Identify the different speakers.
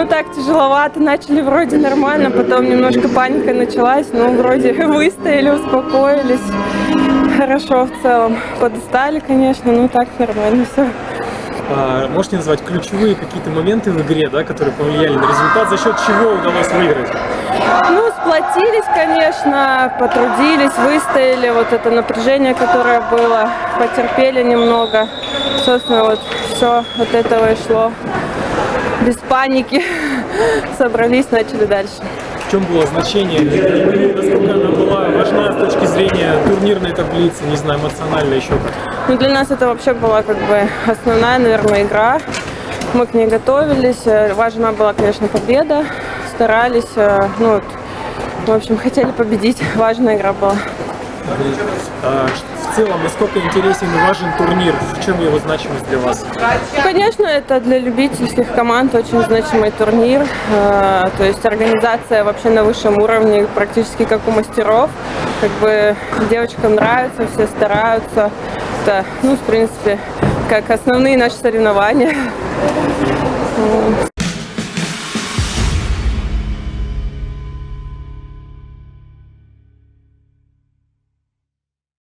Speaker 1: так тяжеловато. Начали вроде нормально, потом немножко паника началась, но вроде выстояли, успокоились. Хорошо в целом. Подустали, конечно, но так нормально все.
Speaker 2: Можете назвать ключевые какие-то моменты в игре, да, которые повлияли на результат, за счет чего удалось выиграть?
Speaker 1: Ну, сплотились, конечно, потрудились, выстояли. Вот это напряжение, которое было, потерпели немного. Собственно, вот все от этого и шло. Без паники. Собрались, начали дальше.
Speaker 2: В чем было значение игры, насколько она была важна с точки зрения турнирной таблицы, не знаю, эмоционально еще как?
Speaker 1: Ну, для нас это вообще была как бы основная, наверное, игра. Мы к ней готовились. Важна была, конечно, победа. Старались, ну, вот, в общем, хотели победить. Важная игра была.
Speaker 2: В целом, насколько интересен и важен турнир? В чем его значимость для вас?
Speaker 1: Ну, конечно, это для любительских команд очень значимый турнир. То есть организация вообще на высшем уровне, практически как у мастеров. Как бы девочкам нравится, все стараются. Это, ну, в принципе, как основные наши соревнования.